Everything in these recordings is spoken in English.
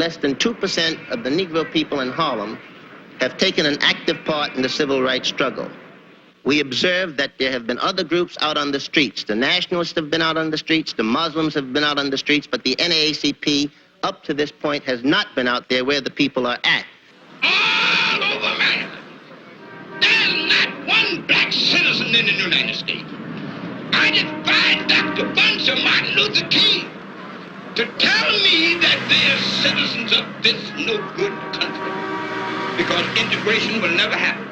less than 2% of the Negro people in Harlem have taken an active part in the civil rights struggle. We observe that there have been other groups out on the streets. The Nationalists have been out on the streets, the Muslims have been out on the streets, but the NAACP, up to this point, has not been out there where the people are at. All over America, there's not one black citizen in the United States. I defy Dr. Bunch or Martin Luther King to tell me that they're citizens of this no good country, because integration will never happen.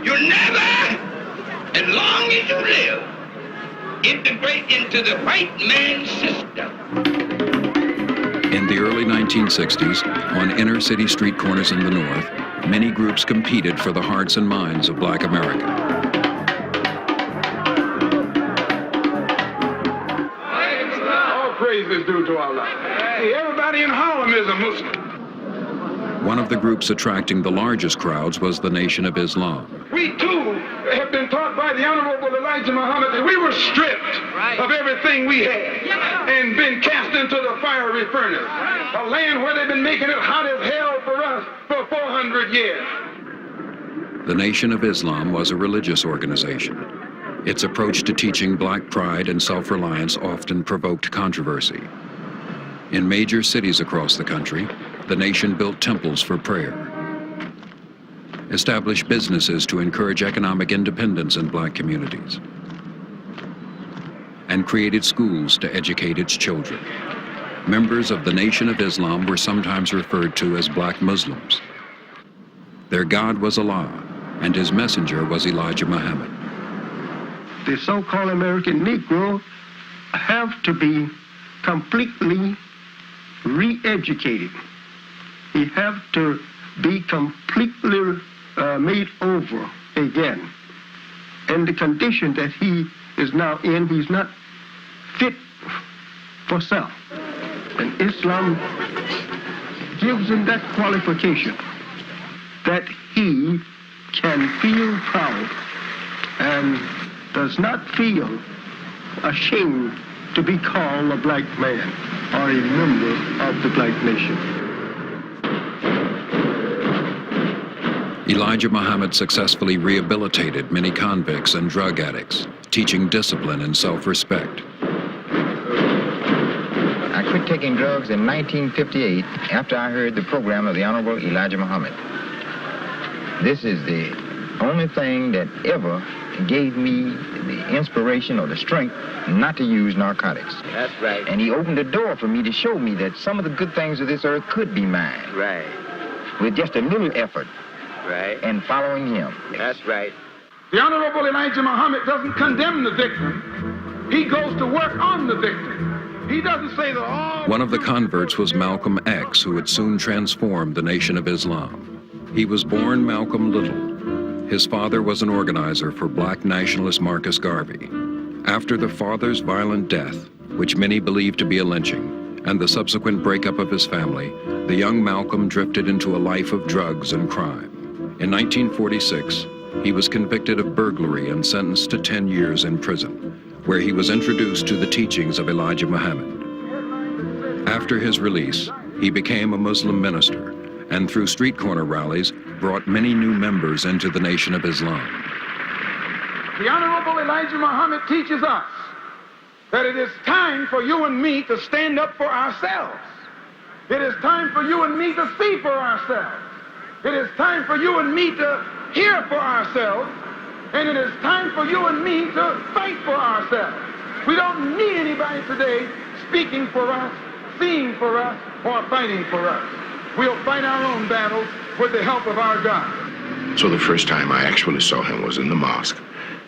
You'll never, as long as you live, integrate into the white man's system. In the early 1960s, on inner city street corners in the North, many groups competed for the hearts and minds of Black America. All praise is due to Allah. Hey, everybody in Harlem is a Muslim. One of the groups attracting the largest crowds was the Nation of Islam. We too have been taught by the Honorable Elijah Muhammad that we were stripped of everything we had and been cast into the fiery furnace, a land where they've been making it hot as hell for us for 400 years. The Nation of Islam was a religious organization. Its approach to teaching black pride and self-reliance often provoked controversy. In major cities across the country, the nation built temples for prayer, established businesses to encourage economic independence in black communities, and created schools to educate its children. Members of the Nation of Islam were sometimes referred to as black Muslims. Their God was Allah, and his messenger was Elijah Muhammad. The so-called American Negro have to be completely re-educated. He have to be completely made over again. And the condition that he is now in, he's not fit for self. And Islam gives him that qualification that he can feel proud and does not feel ashamed to be called a black man or a member of the black nation. Elijah Muhammad successfully rehabilitated many convicts and drug addicts, teaching discipline and self-respect. I quit taking drugs in 1958 after I heard the program of the Honorable Elijah Muhammad. This is the only thing that ever gave me the inspiration or the strength not to use narcotics. That's right. And he opened the door for me to show me that some of the good things of this earth could be mine. Right. With just a little effort. Right. And following him. That's right. The Honorable Elijah Muhammad doesn't condemn the victim. He goes to work on the victim. He doesn't say that all... One of the converts was Malcolm X, who would soon transform the Nation of Islam. He was born Malcolm Little. His father was an organizer for black nationalist Marcus Garvey. After the father's violent death, which many believed to be a lynching, and the subsequent breakup of his family, the young Malcolm drifted into a life of drugs and crime. In 1946, he was convicted of burglary and sentenced to 10 years in prison, where he was introduced to the teachings of Elijah Muhammad. After his release, he became a Muslim minister, and through street corner rallies, brought many new members into the Nation of Islam. The Honorable Elijah Muhammad teaches us that it is time for you and me to stand up for ourselves. It is time for you and me to see for ourselves. It is time for you and me to hear for ourselves. And it is time for you and me to fight for ourselves. We don't need anybody today speaking for us, seeing for us, or fighting for us. We'll fight our own battles with the help of our God. So the first time I actually saw him was in the mosque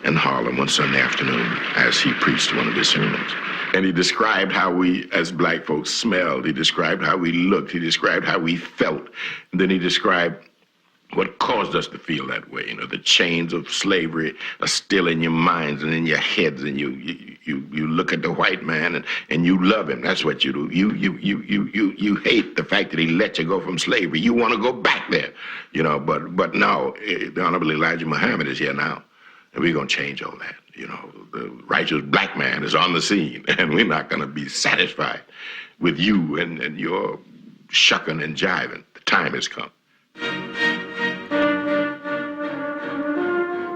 in Harlem one Sunday afternoon as he preached one of his sermons. And he described how we as black folks smelled. He described how we looked. He described how we felt. And then he described what caused us to feel that way. You know, the chains of slavery are still in your minds and in your heads, and you look at the white man and you love him. That's what you do. You hate the fact that he let you go from slavery. You want to go back there, you know. But no, the Honorable Elijah Muhammad is here now, and we're gonna change all that. You know, the righteous black man is on the scene, and we're not gonna be satisfied with you and your shucking and jiving. The time has come.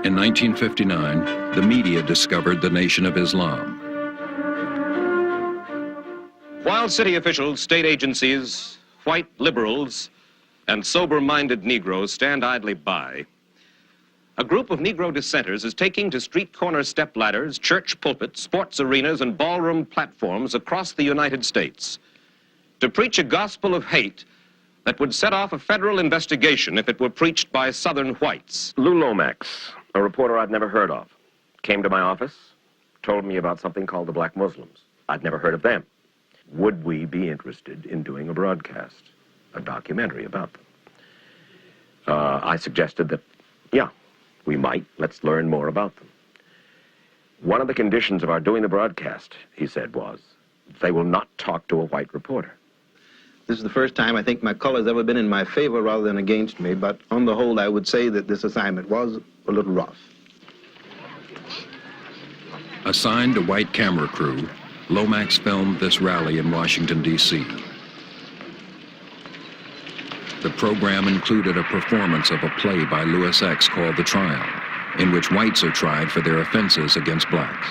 In 1959, the media discovered the Nation of Islam. While city officials, state agencies, white liberals, and sober-minded Negroes stand idly by, a group of Negro dissenters is taking to street corner stepladders, church pulpits, sports arenas, and ballroom platforms across the United States to preach a gospel of hate that would set off a federal investigation if it were preached by Southern whites. Lou Lomax, a reporter I'd never heard of, came to my office, told me about something called the Black Muslims. I'd never heard of them. Would we be interested in doing a broadcast, a documentary about them? I suggested that, yeah, we might. Let's learn more about them. One of the conditions of our doing the broadcast, he said, was they will not talk to a white reporter. This is the first time I think my color has ever been in my favor rather than against me, but on the whole, I would say that this assignment was a little rough. Assigned a white camera crew, Lomax filmed this rally in Washington, D.C. The program included a performance of a play by Louis X called The Trial, in which whites are tried for their offenses against blacks.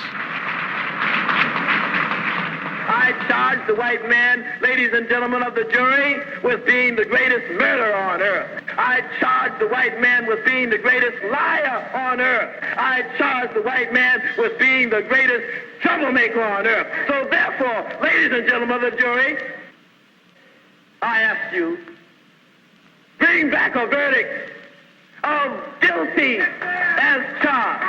I charge the white man, ladies and gentlemen of the jury, with being the greatest murderer on earth. I charge the white man with being the greatest liar on earth. I charge the white man with being the greatest troublemaker on earth. So therefore, ladies and gentlemen of the jury, I ask you, bring back a verdict of guilty as charged.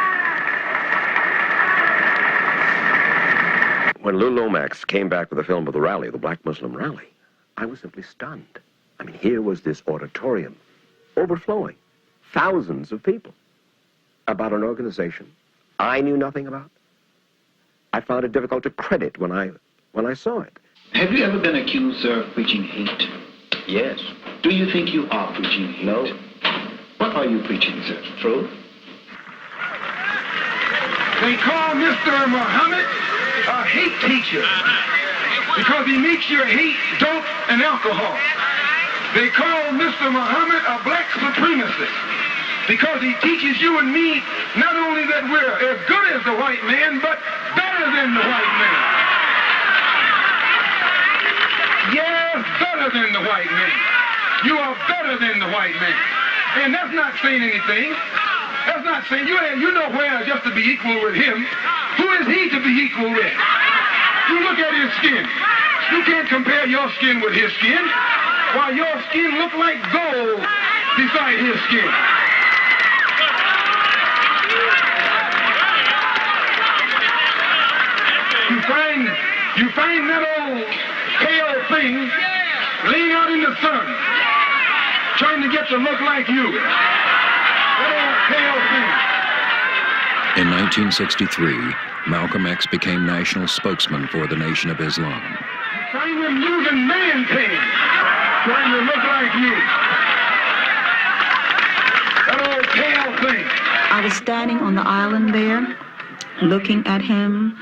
When Lou Lomax came back with the film of the rally, the Black Muslim rally, I was simply stunned. I mean, here was this auditorium overflowing, thousands of people, about an organization I knew nothing about. I found it difficult to credit when I saw it. Have you ever been accused, sir, of preaching hate? Yes. Do you think you are preaching hate? No. What are you preaching, sir? Truth. They call Mr. Muhammad a hate teacher because he makes you hate dope and alcohol. They call Mr. Muhammad a black supremacist because he teaches you and me not only that we're as good as the white man, but better than the white man. Yes, better than the white man. You are better than the white man. And that's not saying anything. That's not saying you know where just to be equal with him. Who is he to be equal with? You look at his skin. You can't compare your skin with his skin. While your skin look like gold beside his skin. You find that old pale thing laying out in the sun, trying to get to look like you. That old pale thing. In 1963, Malcolm X became national spokesman for the Nation of Islam. You find them using man pain, trying to look like you. That old pale thing. I was standing on the island there, looking at him,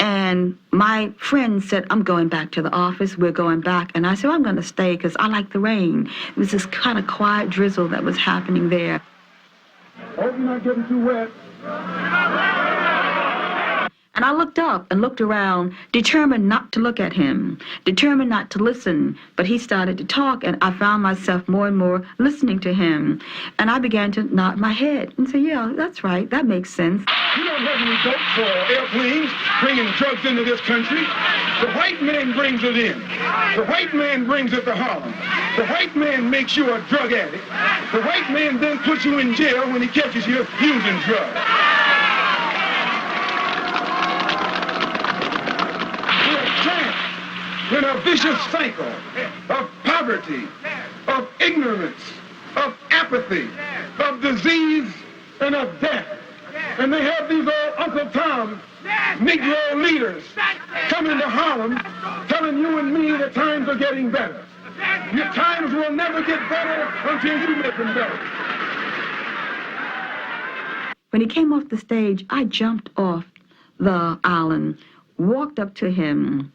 and my friend said, I'm going back to the office, we're going back. And I said, well, I'm going to stay because I like the rain. It was this kind of quiet drizzle that was happening there. Hope you're not getting too wet. And I looked up and looked around, determined not to look at him, determined not to listen. But he started to talk, and I found myself more and more listening to him. And I began to nod my head and say, yeah, that's right, that makes sense. You don't have any dope for airplanes bringing drugs into this country. The white man brings it in. The white man brings it to Harlem. The white man makes you a drug addict. The white man then puts you in jail when he catches you using drugs. In a vicious cycle of poverty, of ignorance, of apathy, of disease, and of death. And they have these old Uncle Tom Negro leaders coming to Harlem telling you and me that times are getting better. Your times will never get better until you make them better. When he came off the stage, I jumped off the island, walked up to him,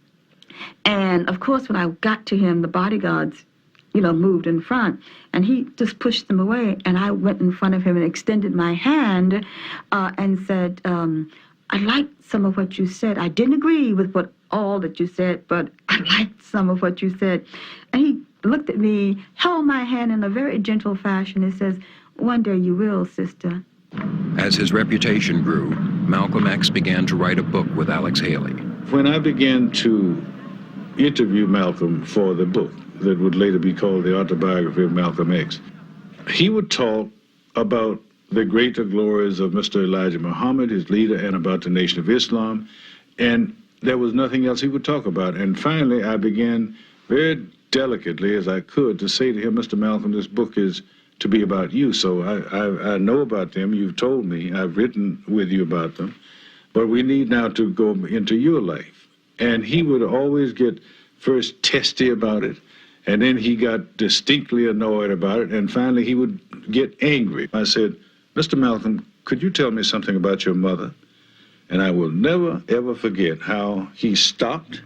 And of course, when I got to him, the bodyguards, moved in front, and he just pushed them away. And I went in front of him and extended my hand and said, I liked some of what you said. I didn't agree with all that you said, but I liked some of what you said. And he looked at me, held my hand in a very gentle fashion, and says, one day you will, sister. As his reputation grew, Malcolm X began to write a book with Alex Haley. When I began to interview Malcolm for the book that would later be called The Autobiography of Malcolm X, he would talk about the greater glories of Mr. Elijah Muhammad, his leader, and about the Nation of Islam, and there was nothing else he would talk about. And finally, I began very delicately as I could to say to him, Mr. Malcolm, this book is to be about you. So I know about them. You've told me. I've written with you about them. But we need now to go into your life. And he would always get first testy about it, and then he got distinctly annoyed about it, and finally he would get angry. I said, Mr. Malcolm, could you tell me something about your mother? And I will never, ever forget how he stopped,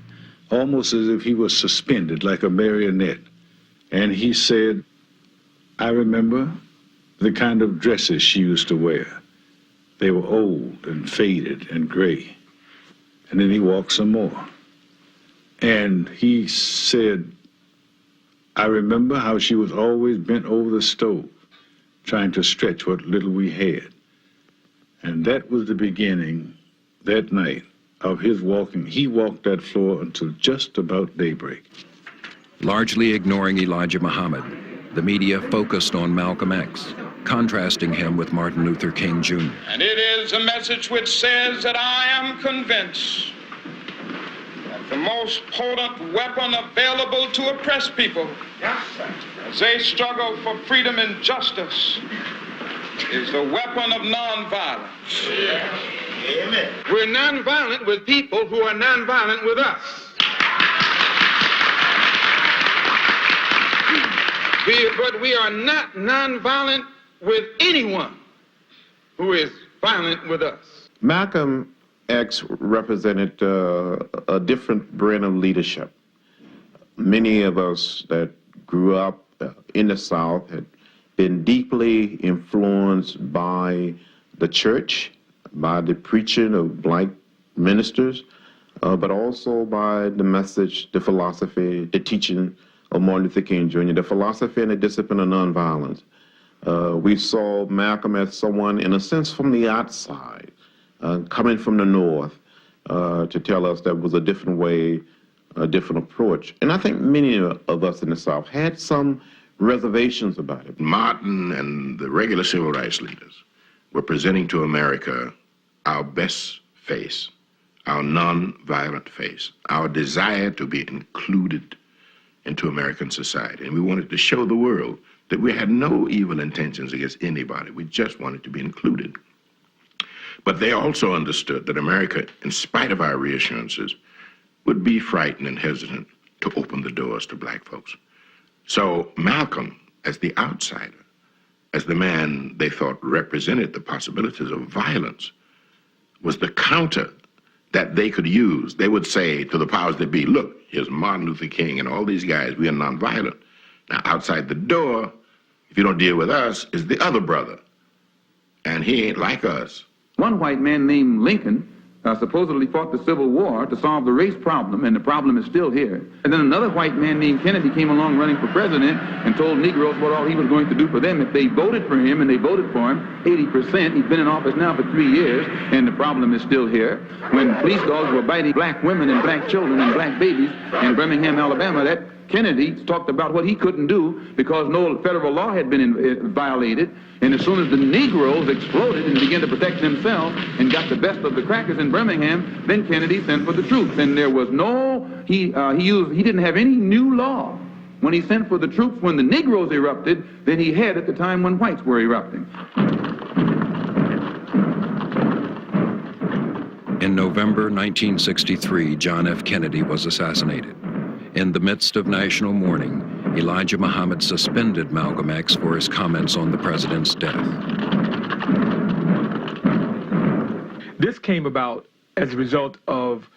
almost as if he was suspended, like a marionette. And he said, I remember the kind of dresses she used to wear. They were old and faded and gray. And then he walked some more. And he said, I remember how she was always bent over the stove, trying to stretch what little we had. And that was the beginning, that night, of his walking. He walked that floor until just about daybreak. Largely ignoring Elijah Muhammad, the media focused on Malcolm X, contrasting him with Martin Luther King Jr. And it is a message which says that I am convinced that the most potent weapon available to oppress people as they struggle for freedom and justice is the weapon of nonviolence. Amen. We're nonviolent with people who are nonviolent with us. But we are not nonviolent with anyone who is violent with us. Malcolm X represented a different brand of leadership. Many of us that grew up in the South had been deeply influenced by the church, by the preaching of black ministers, but also by the message, the philosophy, the teaching of Martin Luther King Jr., the philosophy and the discipline of nonviolence. We saw Malcolm as someone, in a sense, from the outside, coming from the North, to tell us there was a different way, a different approach. And I think many of us in the South had some reservations about it. Martin and the regular civil rights leaders were presenting to America our best face, our non-violent face, our desire to be included into American society. And we wanted to show the world that we had no evil intentions against anybody. We just wanted to be included. But they also understood that America, in spite of our reassurances, would be frightened and hesitant to open the doors to black folks. So Malcolm, as the outsider, as the man they thought represented the possibilities of violence, was the counter that they could use. They would say to the powers that be, look, here's Martin Luther King and all these guys, we are nonviolent. Now, outside the door, if you don't deal with us, is the other brother. And he ain't like us. One white man named Lincoln supposedly fought the Civil War to solve the race problem, and the problem is still here. And then another white man named Kennedy came along running for president and told Negroes what all he was going to do for them if they voted for him, and they voted for him 80%. He's been in office now for 3 years, and the problem is still here. When police dogs were biting black women and black children and black babies in Birmingham, Alabama, that Kennedy talked about what he couldn't do because no federal law had been violated. And as soon as the Negroes exploded and began to protect themselves and got the best of the crackers in Birmingham, then Kennedy sent for the troops. And there was no, he didn't have any new law when he sent for the troops when the Negroes erupted than he had at the time when whites were erupting. In November 1963, John F. Kennedy was assassinated. In the midst of national mourning, Elijah Muhammad suspended Malcolm X for his comments on the president's death. This came about as a result of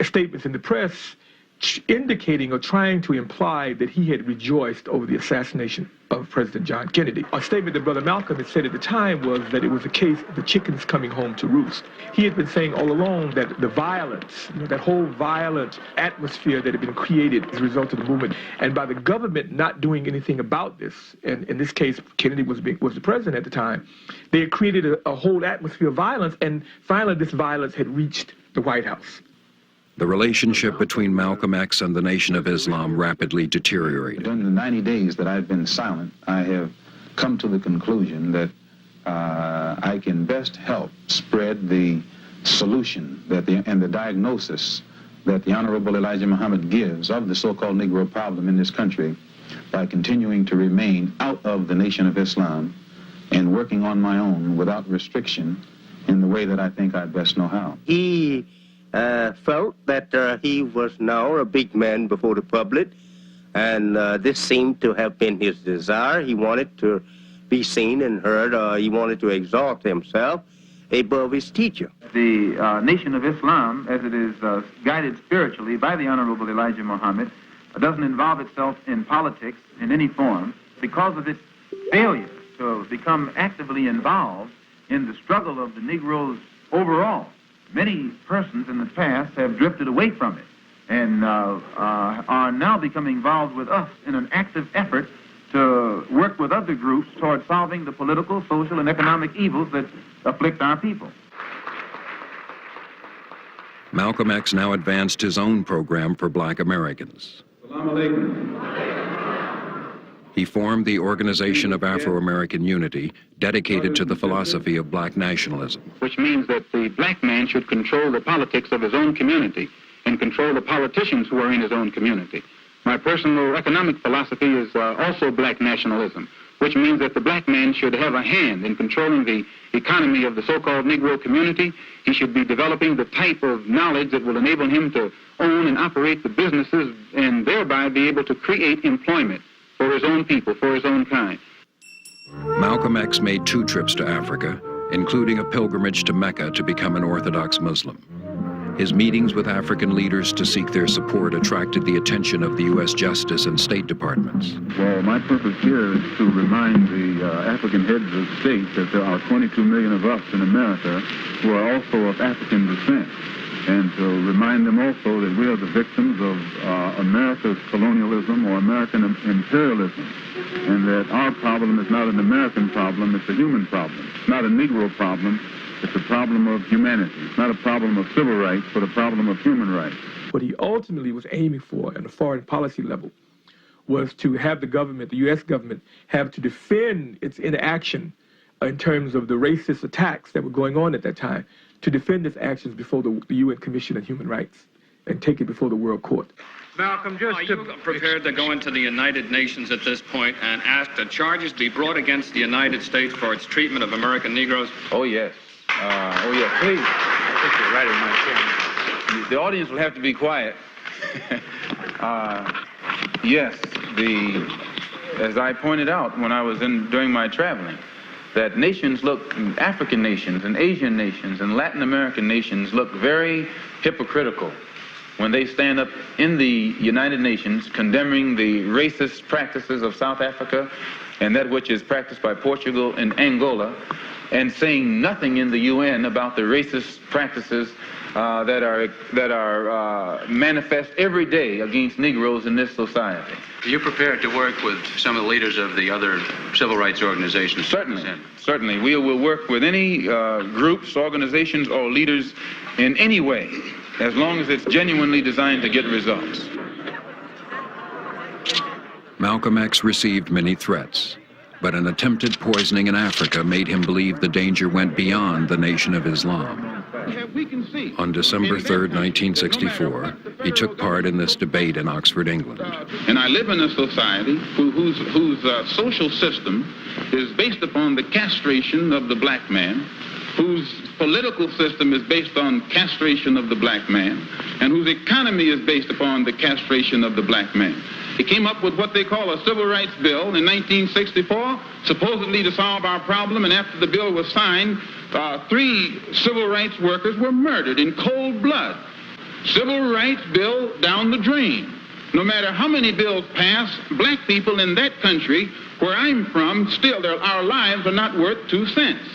statements in the press indicating or trying to imply that he had rejoiced over the assassination of President John Kennedy. A statement that Brother Malcolm had said at the time was that it was a case of the chickens coming home to roost. He had been saying all along that the violence, that whole violent atmosphere that had been created as a result of the movement, and by the government not doing anything about this, and in this case, Kennedy was the president at the time, they had created a whole atmosphere of violence, and finally this violence had reached the White House. The relationship between Malcolm X and the Nation of Islam rapidly deteriorated. During the 90 days that I've been silent, I have come to the conclusion that I can best help spread the solution and the diagnosis that the Honorable Elijah Muhammad gives of the so-called Negro problem in this country by continuing to remain out of the Nation of Islam and working on my own without restriction in the way that I think I best know how. He felt that he was now a big man before the public, and this seemed to have been his desire. He wanted to be seen and heard. He wanted to exalt himself above his teacher. The Nation of Islam, as it is guided spiritually by the Honorable Elijah Muhammad, doesn't involve itself in politics in any form because of its failure to become actively involved in the struggle of the Negroes overall. Many persons in the past have drifted away from it and are now becoming involved with us in an active effort to work with other groups toward solving the political, social, and economic evils that afflict our people. Malcolm X now advanced his own program for Black Americans. Assalamu alaikum. He formed the Organization of Afro-American Unity, dedicated to the philosophy of black nationalism. Which means that the black man should control the politics of his own community and control the politicians who are in his own community. My personal economic philosophy is also black nationalism, which means that the black man should have a hand in controlling the economy of the so-called Negro community. He should be developing the type of knowledge that will enable him to own and operate the businesses and thereby be able to create employment for his own people, for his own kind. Malcolm X made 2 trips to Africa, including a pilgrimage to Mecca to become an Orthodox Muslim. His meetings with African leaders to seek their support attracted the attention of the U.S. Justice and State Departments. Well, my purpose here is to remind the African heads of state that there are 22 million of us in America who are also of African descent, and to remind them also that we are the victims of America's colonialism or American imperialism, and that our problem is not an American problem, it's a human problem. It's not a Negro problem, it's a problem of humanity. It's not a problem of civil rights, but a problem of human rights. What he ultimately was aiming for at a foreign policy level was to have the government, the U.S. government, have to defend its inaction in terms of the racist attacks that were going on at that time, to defend its actions before the UN Commission on Human Rights and take it before the World Court. Malcolm, are you prepared to go into the United Nations at this point and ask that charges be brought against the United States for its treatment of American Negroes? Oh, yes. Please. I think you're right in my chair. The audience will have to be quiet. Yes, as I pointed out when I was during my traveling, that nations look, African nations and Asian nations and Latin American nations look very hypocritical when they stand up in the United Nations condemning the racist practices of South Africa and that which is practiced by Portugal and Angola, and saying nothing in the UN about the racist practices that are manifest every day against Negroes in this society. Are you prepared to work with some of the leaders of the other civil rights organizations? Certainly. We will work with any groups, organizations, or leaders in any way, as long as it's genuinely designed to get results. Malcolm X received many threats, but an attempted poisoning in Africa made him believe the danger went beyond the Nation of Islam. On December 3rd, 1964, he took part in this debate in Oxford, England. And I live in a society whose social system is based upon the castration of the black man, whose political system is based on castration of the black man, and whose economy is based upon the castration of the black man. He came up with what they call a civil rights bill in 1964, supposedly to solve our problem, and after the bill was signed, 3 civil rights workers were murdered in cold blood. civil rights bill down the drain. No matter how many bills pass, black people in that country, where I'm from, still our lives are not worth 2 cents.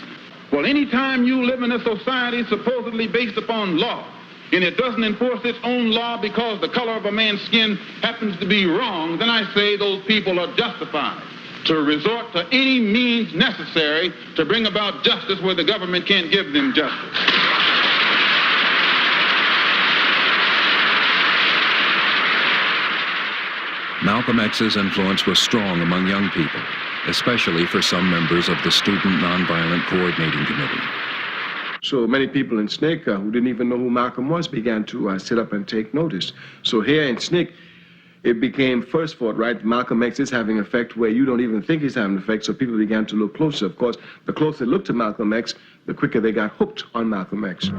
Well, anytime you live in a society supposedly based upon law, and it doesn't enforce its own law because the color of a man's skin happens to be wrong, then I say those people are justified to resort to any means necessary to bring about justice where the government can't give them justice. Malcolm X's influence was strong among young people, especially for some members of the Student Nonviolent Coordinating Committee. So many people in SNCC who didn't even know who Malcolm was began to sit up and take notice. So here in SNCC, it became first thought, right? Malcolm X is having an effect where you don't even think he's having an effect, so people began to look closer. Of course, the closer they looked to Malcolm X, the quicker they got hooked on Malcolm X.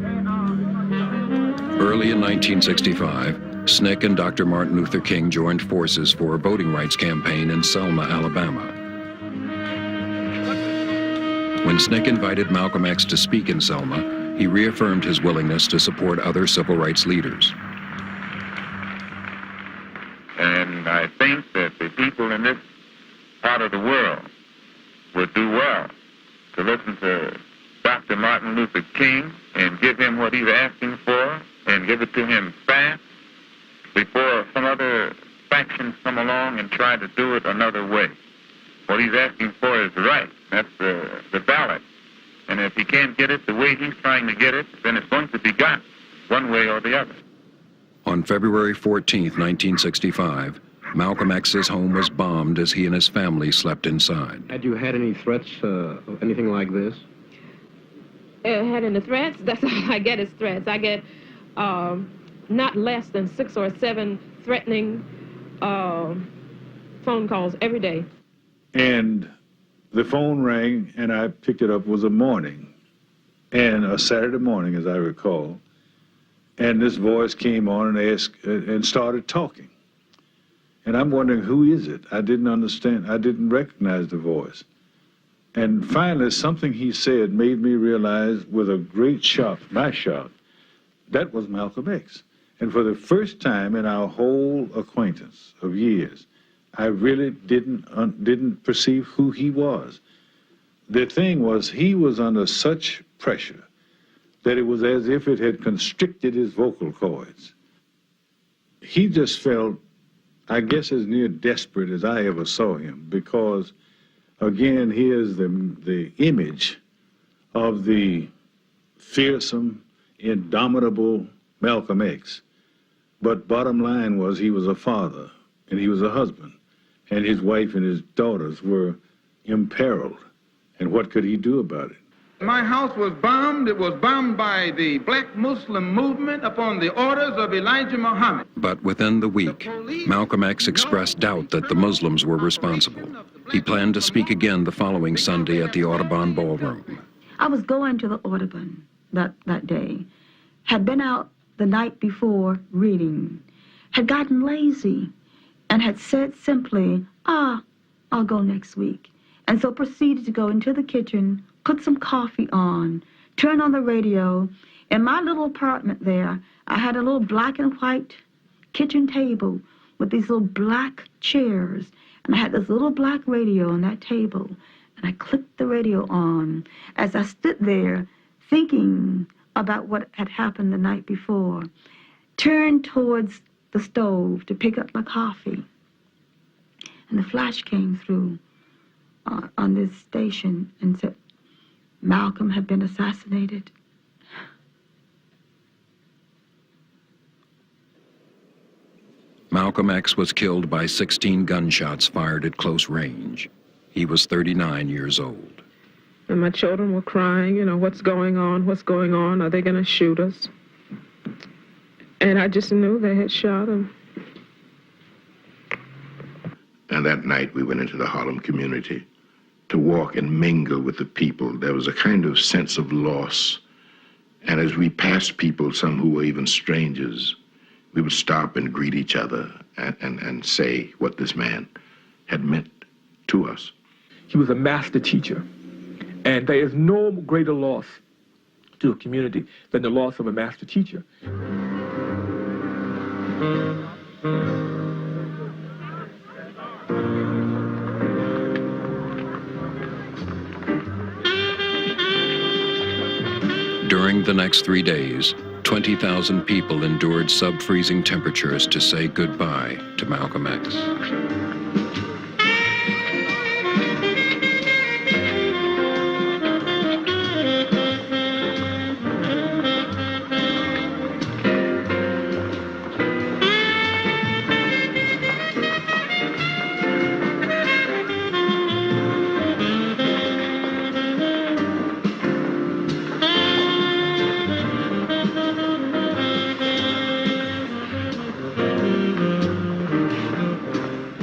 Early in 1965, SNCC and Dr. Martin Luther King joined forces for a voting rights campaign in Selma, Alabama. When SNCC invited Malcolm X to speak in Selma, he reaffirmed his willingness to support other civil rights leaders. And I think that the people in this part of the world would do well to listen to Dr. Martin Luther King and give him what he's asking for and give it to him fast before some other factions come along and try to do it another way. What he's asking for is right. That's the ballot. And if he can't get it the way he's trying to get it, then it's going to be got one way or the other. On February 14, 1965, Malcolm X's home was bombed as he and his family slept inside. Had you had any threats, anything like this? Had any threats? That's all I get is threats. I get not less than 6 or 7 threatening phone calls every day. And the phone rang, and I picked it up. It was a morning, and a Saturday morning, as I recall. And this voice came on and asked and started talking. And I'm wondering, who is it? I didn't understand. I didn't recognize the voice. And finally, something he said made me realize, with a great shock, my shock, that was Malcolm X. And for the first time in our whole acquaintance of years, I really didn't perceive who he was. The thing was, he was under such pressure that it was as if it had constricted his vocal cords. He just felt, I guess, as near desperate as I ever saw him, because, again, here's the image of the fearsome, indomitable Malcolm X. But bottom line was, he was a father, and he was a husband, and his wife and his daughters were imperiled. And what could he do about it? My house was bombed. It was bombed by the black Muslim movement upon the orders of Elijah Muhammad. But within the week, Malcolm X expressed doubt that the Muslims were responsible. He planned to speak again the following Sunday at the Audubon Ballroom. I was going to the Audubon that day, had been out the night before reading, had gotten lazy, and had said simply, I'll go next week. And so proceeded to go into the kitchen, put some coffee on, turn on the radio. In my little apartment there, I had a little black and white kitchen table with these little black chairs. And I had this little black radio on that table. And I clicked the radio on as I stood there thinking about what had happened the night before, turned towards the stove to pick up my coffee. And the flash came through on this station and said, Malcolm had been assassinated. Malcolm X was killed by 16 gunshots fired at close range. He was 39 years old. And my children were crying, what's going on? What's going on? Are they going to shoot us? And I just knew they had shot him. And that night we went into the Harlem community to walk and mingle with the people. There was a kind of sense of loss. And as we passed people, some who were even strangers, we would stop and greet each other and say what this man had meant to us. He was a master teacher. And there is no greater loss to a community than the loss of a master teacher. During the next 3 days, 20,000 people endured sub-freezing temperatures to say goodbye to Malcolm X.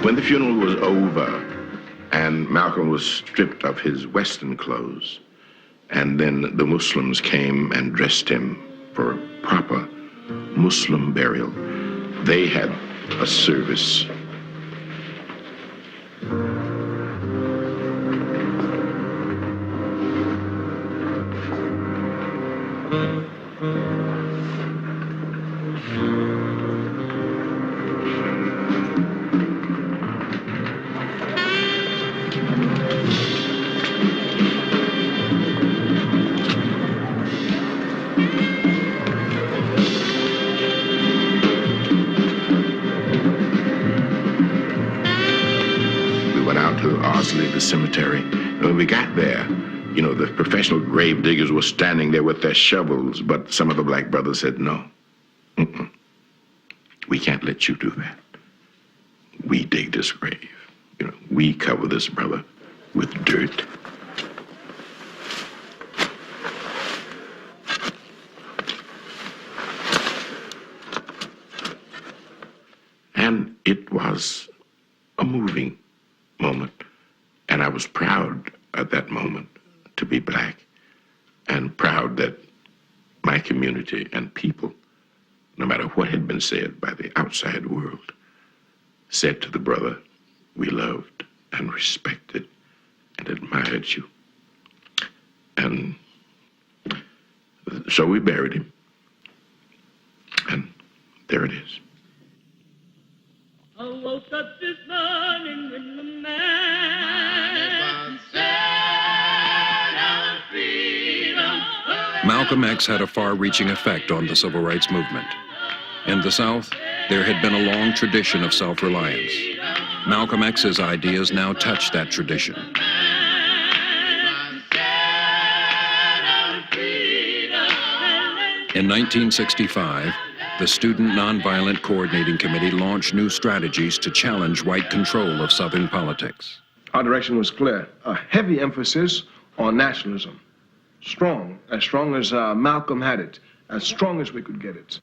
When the funeral was over and Malcolm was stripped of his Western clothes, and then the Muslims came and dressed him for a proper Muslim burial, they had a service. The cemetery. And when we got there, you know, the professional grave diggers were standing there with their shovels, but some of the black brothers said, no, we can't let you do that. We dig this grave. You know, we cover this brother with dirt. And it was a moving moment. And I was proud at that moment to be black, and proud that my community and people, no matter what had been said by the outside world, said to the brother we loved and respected and admired you. And so we buried him. And there it is. I woke up this morning when the man Malcolm X had a far-reaching effect on the civil rights movement. In the South, there had been a long tradition of self-reliance. Malcolm X's ideas now touched that tradition. In 1965, the Student Nonviolent Coordinating Committee launched new strategies to challenge white control of Southern politics. Our direction was clear, a heavy emphasis on nationalism. Strong as Malcolm had it, as strong as we could get it.